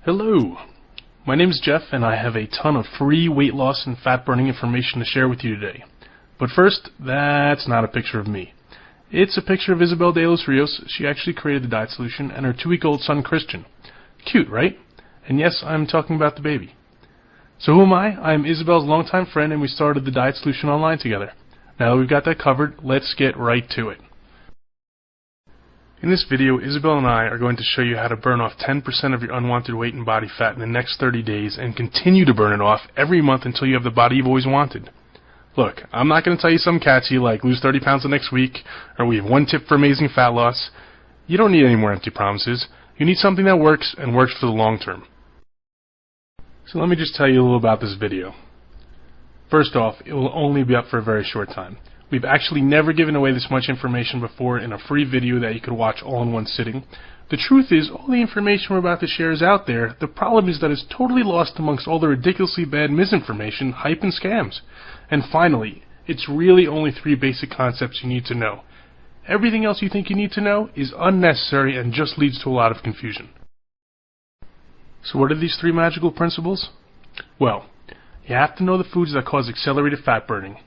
Hello, my name is Jeff and I have a ton of free weight loss and fat burning information to share with you today. But first, that's not a picture of me. It's a picture of Isabel de los Rios. She actually created the diet solution, and her 2-week-old son Christian. Cute, right? And yes, I'm talking about the baby. So who am I? I'm Isabel's longtime friend and we started the diet solution online together. Now that we've got that covered, let's get right to it. In this video, Isabel and I are going to show you how to burn off 10% of your unwanted weight and body fat in the next 30 days and continue to burn it off every month until you have the body you've always wanted. Look, I'm not going to tell you some catchy like lose 30 pounds the next week or we have one tip for amazing fat loss. You don't need any more empty promises. You need something that works and works for the long term. So let me just tell you a little about this video. First off, it will only be up for a very short time. We've actually never given away this much information before in a free video that you could watch all in one sitting. The truth is, all the information we're about to share is out there. The problem is that it's totally lost amongst all the ridiculously bad misinformation, hype, and scams. And finally, it's really only 3 basic concepts you need to know. Everything else you think you need to know is unnecessary and just leads to a lot of confusion. So what are these 3 magical principles? Well, you have to know the foods that cause accelerated fat burning.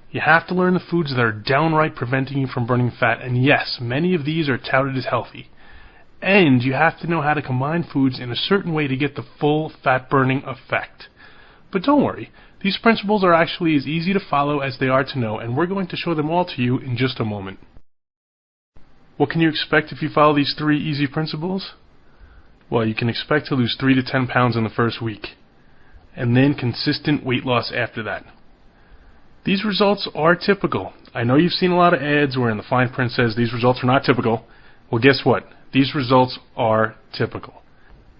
You have to learn the foods that are downright preventing you from burning fat, and yes, many of these are touted as healthy. And you have to know how to combine foods in a certain way to get the full fat burning effect. But don't worry, these principles are actually as easy to follow as they are to know, and we're going to show them all to you in just a moment. What can you expect if you follow these 3 easy principles? Well, you can expect to lose 3 to 10 pounds in the first week, and then consistent weight loss after that. These results are typical. I know you've seen a lot of ads wherein the fine print says these results are not typical. Well, guess what? These results are typical.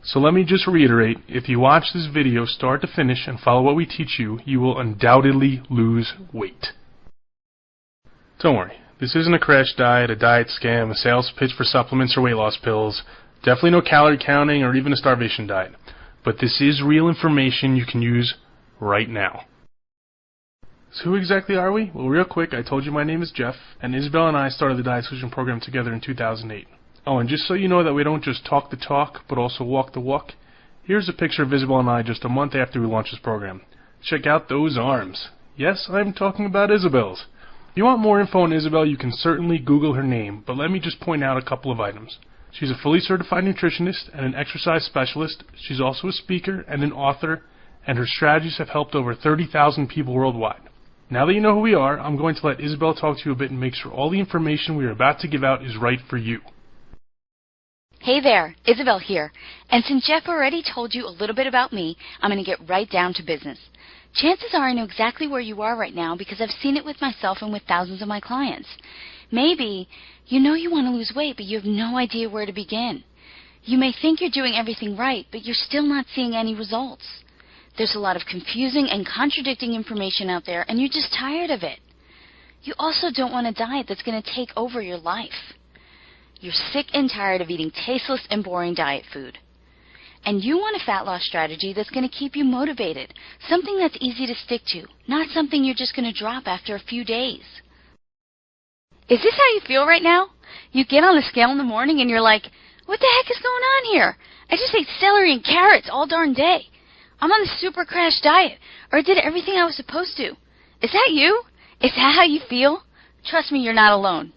So let me just reiterate, if you watch this video start to finish and follow what we teach you, you will undoubtedly lose weight. Don't worry, this isn't a crash diet, a diet scam, a sales pitch for supplements or weight loss pills, definitely no calorie counting or even a starvation diet. But this is real information you can use right now. So who exactly are we? Well, real quick, I told you my name is Jeff, and Isabel and I started the Diet Solution program together in 2008. Oh, and just so you know that we don't just talk the talk, but also walk the walk, here's a picture of Isabel and I just a month after we launched this program. Check out those arms. Yes, I'm talking about Isabel's. If you want more info on Isabel, you can certainly Google her name, but let me just point out a couple of items. She's a fully certified nutritionist and an exercise specialist. She's also a speaker and an author, and her strategies have helped over 30,000 people worldwide. Now that you know who we are, I'm going to let Isabel talk to you a bit and make sure all the information we are about to give out is right for you. Hey there, Isabel here. And since Jeff already told you a little bit about me, I'm going to get right down to business. Chances are I know exactly where you are right now because I've seen it with myself and with thousands of my clients. Maybe you know you want to lose weight, but you have no idea where to begin. You may think you're doing everything right, but you're still not seeing any results. There's a lot of confusing and contradicting information out there, and you're just tired of it. You also don't want a diet that's going to take over your life. You're sick and tired of eating tasteless and boring diet food. And you want a fat loss strategy that's going to keep you motivated, something that's easy to stick to, not something you're just going to drop after a few days. Is this how you feel right now? You get on the scale in the morning and you're like, what the heck is going on here? I just ate celery and carrots all darn day. I'm on the super crash diet, or I did everything I was supposed to. Is that you? Is that how you feel? Trust me, you're not alone.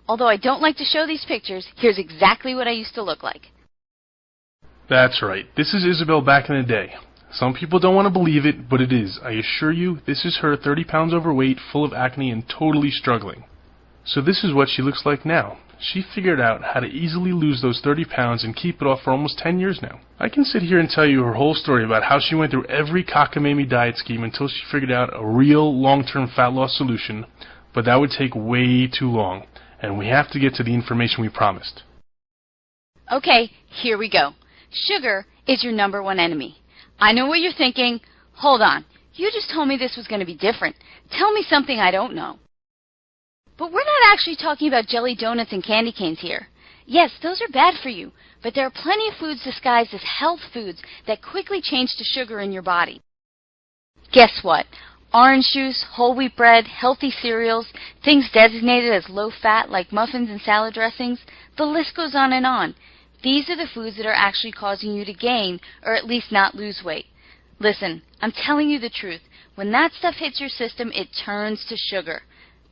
Although I don't like to show these pictures, here's exactly what I used to look like. That's right. This is Isabel back in the day. Some people don't want to believe it, but it is. I assure you, this is her 30 pounds overweight, full of acne, and totally struggling. So this is what she looks like now. She figured out how to easily lose those 30 pounds and keep it off for almost 10 years now. I can sit here and tell you her whole story about how she went through every cockamamie diet scheme until she figured out a real long-term fat loss solution, but that would take way too long, and we have to get to the information we promised. Okay, here we go. Sugar is your #1 enemy. I know what you're thinking. Hold on. You just told me this was going to be different. Tell me something I don't know. But we're not actually talking about jelly donuts and candy canes here. Yes, those are bad for you, but there are plenty of foods disguised as health foods that quickly change to sugar in your body. Guess what? Orange juice, whole wheat bread, healthy cereals, things designated as low fat like muffins and salad dressings, the list goes on and on. These are the foods that are actually causing you to gain, or at least not lose weight. Listen, I'm telling you the truth. When that stuff hits your system, it turns to sugar.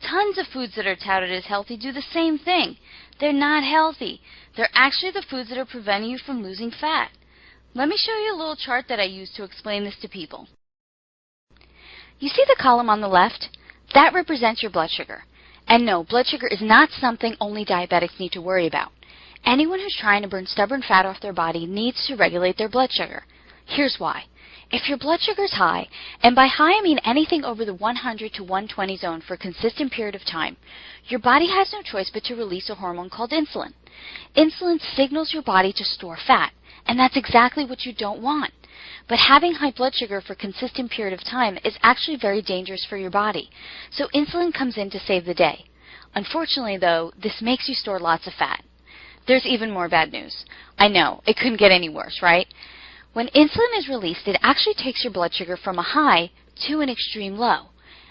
Tons of foods that are touted as healthy do the same thing. They're not healthy. They're actually the foods that are preventing you from losing fat. Let me show you a little chart that I use to explain this to people. You see the column on the left? That represents your blood sugar. And no, blood sugar is not something only diabetics need to worry about. Anyone who's trying to burn stubborn fat off their body needs to regulate their blood sugar. Here's why. If your blood sugar is high, and by high I mean anything over the 100 to 120 zone for a consistent period of time, your body has no choice but to release a hormone called insulin. Insulin signals your body to store fat, and that's exactly what you don't want. But having high blood sugar for a consistent period of time is actually very dangerous for your body, so insulin comes in to save the day. Unfortunately, though, this makes you store lots of fat. There's even more bad news. I know, it couldn't get any worse, right? When insulin is released, it actually takes your blood sugar from a high to an extreme low.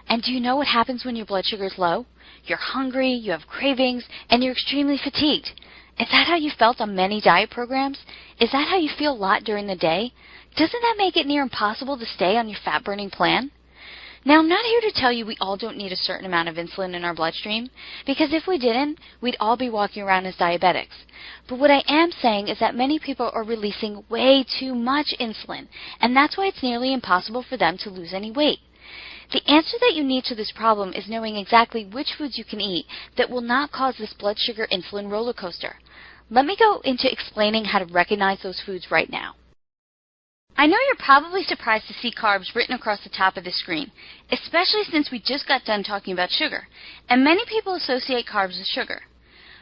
And do you know what happens when your blood sugar is low? You're hungry, you have cravings, and you're extremely fatigued. Is that how you felt on many diet programs? Is that how you feel a lot during the day? Doesn't that make it near impossible to stay on your fat-burning plan? Now, I'm not here to tell you we all don't need a certain amount of insulin in our bloodstream, because if we didn't, we'd all be walking around as diabetics. But what I am saying is that many people are releasing way too much insulin, and that's why it's nearly impossible for them to lose any weight. The answer that you need to this problem is knowing exactly which foods you can eat that will not cause this blood sugar insulin roller coaster. Let me go into explaining how to recognize those foods right now. I know you're probably surprised to see carbs written across the top of the screen, especially since we just got done talking about sugar, and many people associate carbs with sugar.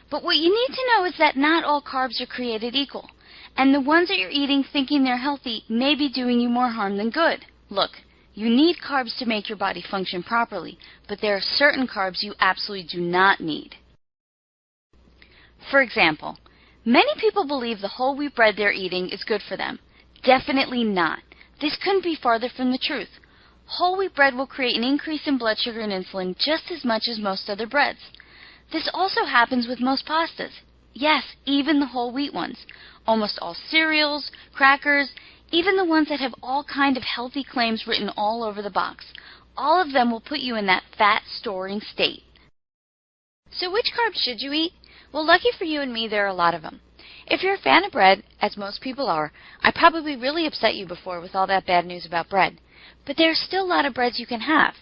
But what you need to know is that not all carbs are created equal, and the ones that you're eating thinking they're healthy may be doing you more harm than good. Look, you need carbs to make your body function properly, but there are certain carbs you absolutely do not need. For example, many people believe the whole wheat bread they're eating is good for them. Definitely not. This couldn't be farther from the truth. Whole wheat bread will create an increase in blood sugar and insulin just as much as most other breads. This also happens with most pastas. Yes, even the whole wheat ones. Almost all cereals, crackers, even the ones that have all kind of healthy claims written all over the box. All of them will put you in that fat-storing state. So which carbs should you eat? Well, lucky for you and me, there are a lot of them. If you're a fan of bread, as most people are, I probably really upset you before with all that bad news about bread. But there are still a lot of breads you can have.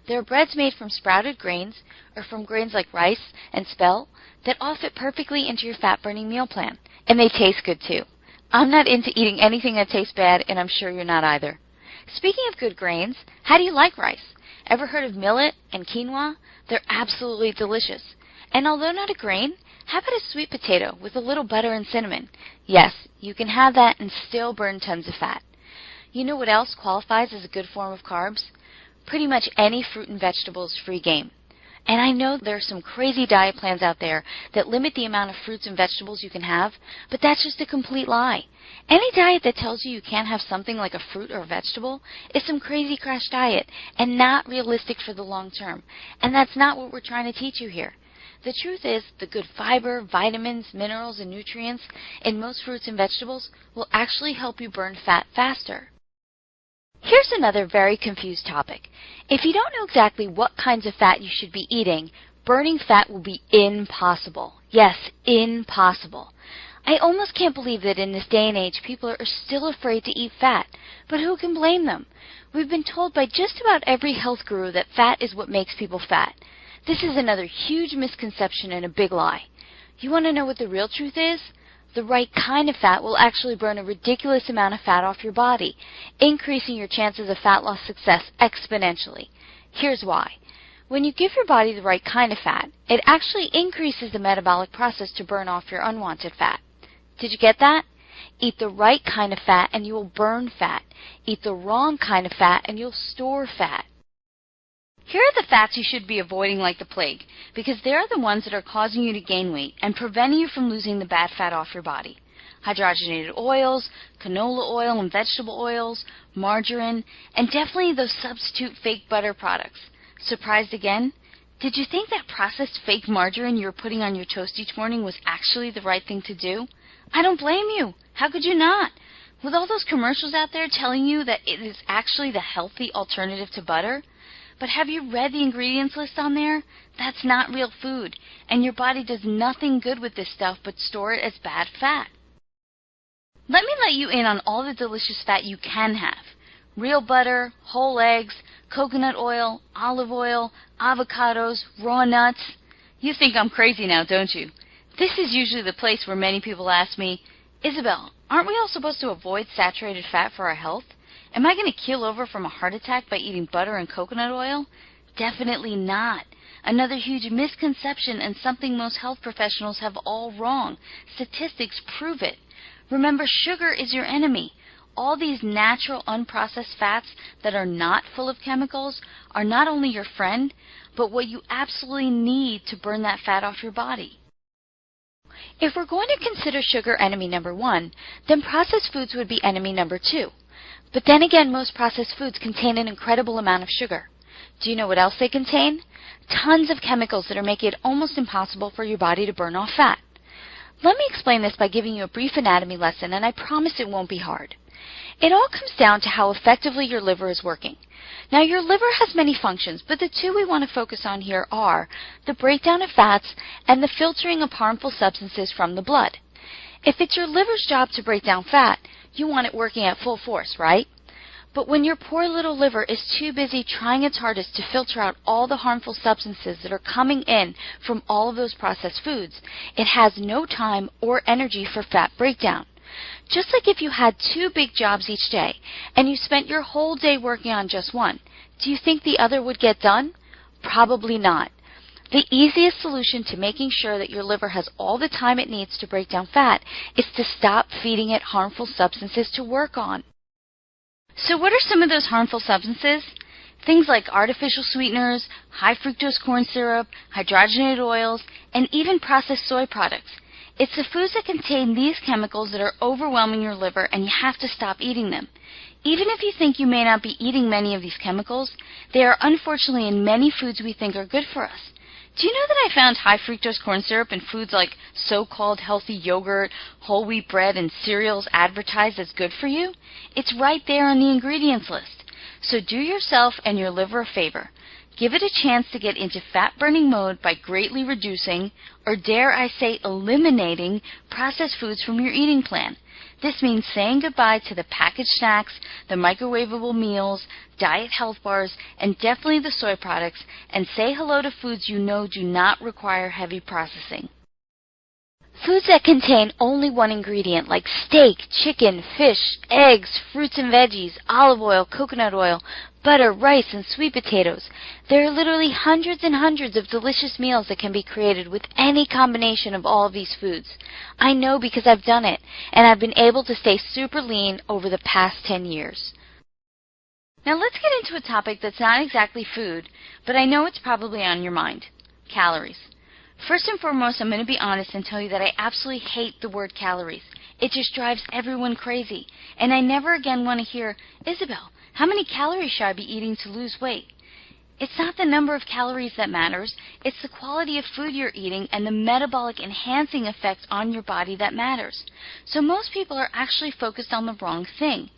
There are breads made from sprouted grains, or from grains like rice and spelt, that all fit perfectly into your fat-burning meal plan. And they taste good, too. I'm not into eating anything that tastes bad, and I'm sure you're not either. Speaking of good grains, how do you like rice? Ever heard of millet and quinoa? They're absolutely delicious. And although not a grain, how about a sweet potato with a little butter and cinnamon? Yes, you can have that and still burn tons of fat. You know what else qualifies as a good form of carbs? Pretty much any fruit and vegetable is free game. And I know there are some crazy diet plans out there that limit the amount of fruits and vegetables you can have, but that's just a complete lie. Any diet that tells you you can't have something like a fruit or a vegetable is some crazy crash diet and not realistic for the long term. And that's not what we're trying to teach you here. The truth is, the good fiber, vitamins, minerals, and nutrients in most fruits and vegetables will actually help you burn fat faster. Here's another very confused topic. If you don't know exactly what kinds of fat you should be eating, burning fat will be impossible. Yes, impossible. I almost can't believe that in this day and age people are still afraid to eat fat, but who can blame them? We've been told by just about every health guru that fat is what makes people fat. This is another huge misconception and a big lie. You want to know what the real truth is? The right kind of fat will actually burn a ridiculous amount of fat off your body, increasing your chances of fat loss success exponentially. Here's why. When you give your body the right kind of fat, it actually increases the metabolic process to burn off your unwanted fat. Did you get that? Eat the right kind of fat and you will burn fat. Eat the wrong kind of fat and you'll store fat. Here are the fats you should be avoiding like the plague, because they're the ones that are causing you to gain weight and preventing you from losing the bad fat off your body. Hydrogenated oils, canola oil and vegetable oils, margarine, and definitely those substitute fake butter products. Surprised again? Did you think that processed fake margarine you were putting on your toast each morning was actually the right thing to do? I don't blame you. How could you not? With all those commercials out there telling you that it is actually the healthy alternative to butter. But have you read the ingredients list on there? That's not real food, and your body does nothing good with this stuff but store it as bad fat. Let me let you in on all the delicious fat you can have. Real butter, whole eggs, coconut oil, olive oil, avocados, raw nuts. You think I'm crazy now, don't you? This is usually the place where many people ask me, Isabel, aren't we all supposed to avoid saturated fat for our health? Am I going to keel over from a heart attack by eating butter and coconut oil? Definitely not. Another huge misconception and something most health professionals have all wrong. Statistics prove it. Remember, sugar is your enemy. All these natural, unprocessed fats that are not full of chemicals are not only your friend, but what you absolutely need to burn that fat off your body. If we're going to consider sugar enemy number 1, then processed foods would be enemy number 2. But then again, most processed foods contain an incredible amount of sugar. Do you know what else they contain? Tons of chemicals that are making it almost impossible for your body to burn off fat. Let me explain this by giving you a brief anatomy lesson, and I promise it won't be hard. It all comes down to how effectively your liver is working. Now, your liver has many functions, but the two we want to focus on here are the breakdown of fats and the filtering of harmful substances from the blood. If it's your liver's job to break down fat, you want it working at full force, right? But when your poor little liver is too busy trying its hardest to filter out all the harmful substances that are coming in from all of those processed foods, it has no time or energy for fat breakdown. Just like if you had 2 big jobs each day and you spent your whole day working on just one, do you think the other would get done? Probably not. The easiest solution to making sure that your liver has all the time it needs to break down fat is to stop feeding it harmful substances to work on. So what are some of those harmful substances? Things like artificial sweeteners, high fructose corn syrup, hydrogenated oils, and even processed soy products. It's the foods that contain these chemicals that are overwhelming your liver, and you have to stop eating them. Even if you think you may not be eating many of these chemicals, they are unfortunately in many foods we think are good for us. Do you know that I found high fructose corn syrup in foods like so-called healthy yogurt, whole wheat bread, and cereals advertised as good for you? It's right there on the ingredients list. So do yourself and your liver a favor. Give it a chance to get into fat-burning mode by greatly reducing, or dare I say eliminating, processed foods from your eating plan. This means saying goodbye to the packaged snacks, the microwavable meals, diet health bars, and definitely the soy products, and say hello to foods you know do not require heavy processing. Foods that contain only one ingredient, like steak, chicken, fish, eggs, fruits and veggies, olive oil, coconut oil, butter, rice, and sweet potatoes. There are literally hundreds and hundreds of delicious meals that can be created with any combination of all of these foods. I know because I've done it, and I've been able to stay super lean over the past 10 years. Now let's get into a topic that's not exactly food, but I know it's probably on your mind: calories. First and foremost, I'm going to be honest and tell you that I absolutely hate the word calories. It just drives everyone crazy. And I never again want to hear, Isabel, how many calories should I be eating to lose weight? It's not the number of calories that matters. It's the quality of food you're eating and the metabolic enhancing effects on your body that matters. So most people are actually focused on the wrong thing.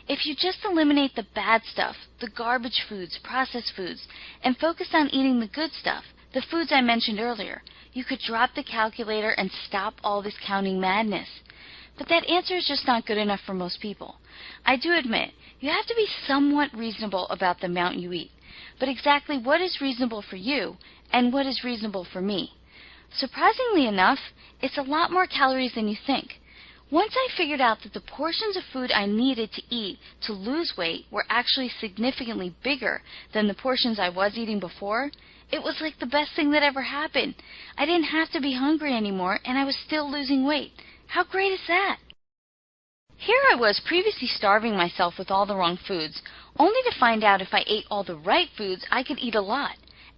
If you just eliminate the bad stuff, the garbage foods, processed foods, and focus on eating the good stuff, the foods I mentioned earlier, you could drop the calculator and stop all this counting madness. But that answer is just not good enough for most people. I do admit, you have to be somewhat reasonable about the amount you eat. But exactly what is reasonable for you and what is reasonable for me? Surprisingly enough, it's a lot more calories than you think. Once I figured out that the portions of food I needed to eat to lose weight were actually significantly bigger than the portions I was eating before, it was like the best thing that ever happened. I didn't have to be hungry anymore, and I was still losing weight. How great is that? Here I was previously starving myself with all the wrong foods, only to find out if I ate all the right foods, I could eat a lot.